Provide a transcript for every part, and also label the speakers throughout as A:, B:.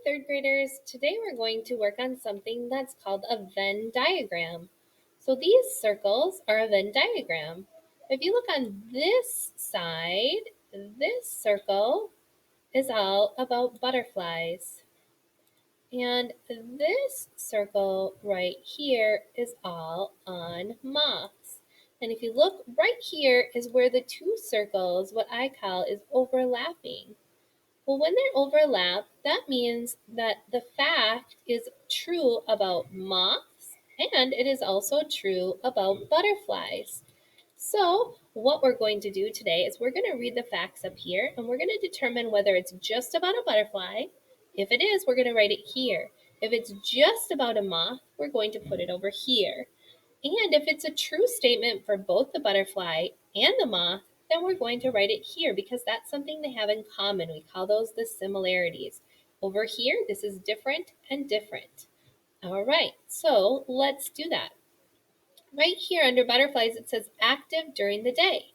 A: third graders. Today we're going to work on something that's called a Venn diagram. So these circles are a Venn diagram. If you look on this side, this circle is all about butterflies. And this circle right here is all on moths. And if you look right here is where the two circles, what I call, is overlapping. Well, when they overlap, that means that the fact is true about moths and it is also true about butterflies. So what we're going to do today is we're going to read the facts up here and we're going to determine whether it's just about a butterfly. If it is, we're going to write it here. If it's just about a moth, we're going to put it over here. And if it's a true statement for both the butterfly and the moth, then we're going to write it here because that's something they have in common. We call those the similarities. Over here, this is different and different. All right, so let's do that. Right here under butterflies, it says active during the day.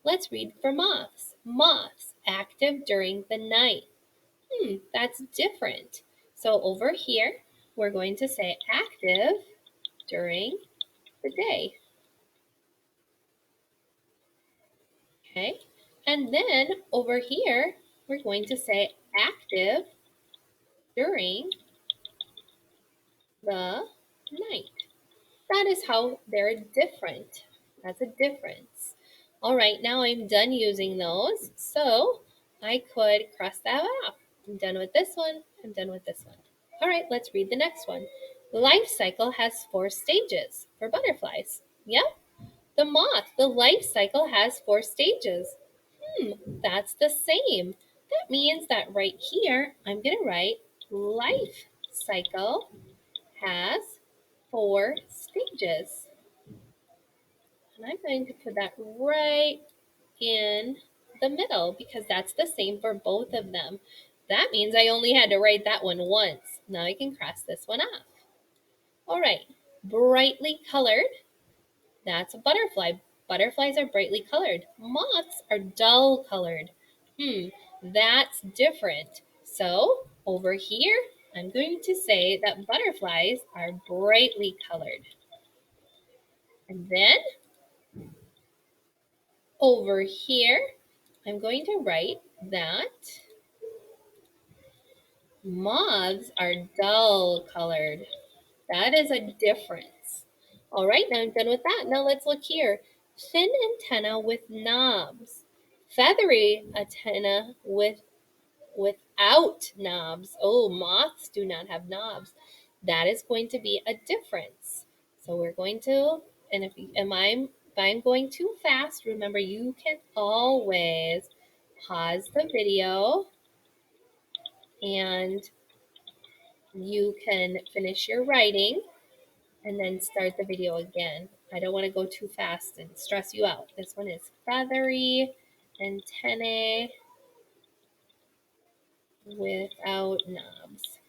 A: Let's read for moths. Moths, active during the night. That's different. So over here, we're going to say active during the day. Okay, and then over here, we're going to say active during the night. That is how they're different. That's a difference. All right, now I'm done using those, so I could cross that off. I'm done with this one. I'm done with this one. All right, let's read the next one. The life cycle has 4 stages for butterflies. Yep, the moth, the life cycle has 4 stages. That's the same. That means that right here, I'm going to write life cycle has 4 stages. And I'm going to put that right in the middle because that's the same for both of them. That means I only had to write that one once. Now I can cross this one off. All right, brightly colored. That's a butterfly. Butterflies are brightly colored. Moths are dull colored. That's different. So over here, I'm going to say that butterflies are brightly colored. And then over here, I'm going to write that moths are dull colored. That is a difference. All right, now I'm done with that. Now let's look here. Thin antenna with knobs. Feathery antenna without knobs. Oh, moths do not have knobs. That is going to be a difference. So we're going to, and if I'm going too fast, remember you can always pause the video and you can finish your writing and then start the video again. I don't want to go too fast and stress you out. This one is feathery antennae without knobs.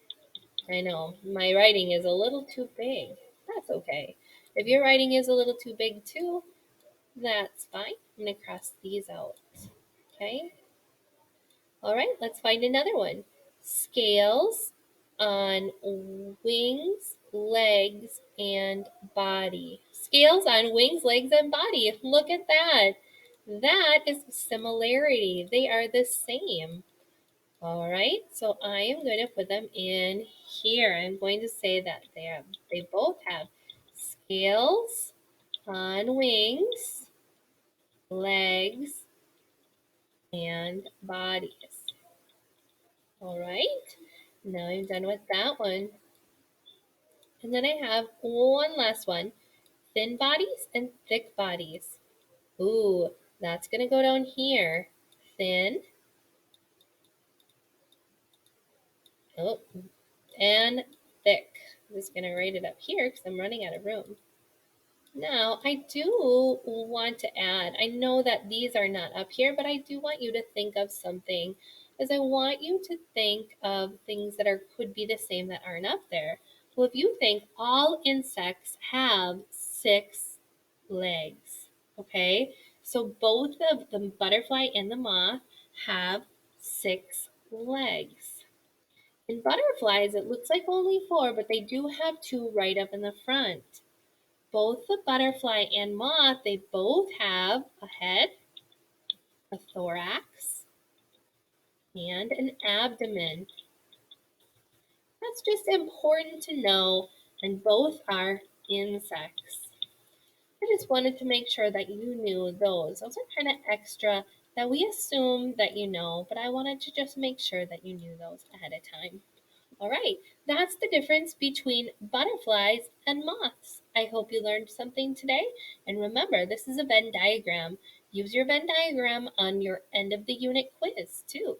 A: I know, my writing is a little too big. That's okay. If your writing is a little too big too, that's fine. I'm going to cross these out. Okay. All right, let's find another one. Scales on wings, legs, and body. Scales on wings, legs, and body. Look at that. That is similarity. They are the same. All right, so I am going to put them in here. I'm going to say that they both have scales on wings, legs, and bodies. All right, now I'm done with that one. And then I have one last one, thin bodies and thick bodies. Ooh, that's going to go down here. Thin, oh, and thick. I'm just going to write it up here because I'm running out of room. Now, I do want to add, I know that these are not up here, but I do want you to think of something, as I want you to think of things that could be the same that aren't up there. Well, if you think all insects have 6 legs, okay? So both of the butterfly and the moth have 6 legs. In butterflies, it looks like only four, but they do have two right up in the front. Both the butterfly and moth, they both have a head, a thorax, and an abdomen. That's just important to know, and both are insects. I just wanted to make sure that you knew those. Those are kind of extra that we assume that you know, but I wanted to just make sure that you knew those ahead of time. All right, that's the difference between butterflies and moths. I hope you learned something today. And remember, this is a Venn diagram. Use your Venn diagram on your end of the unit quiz too.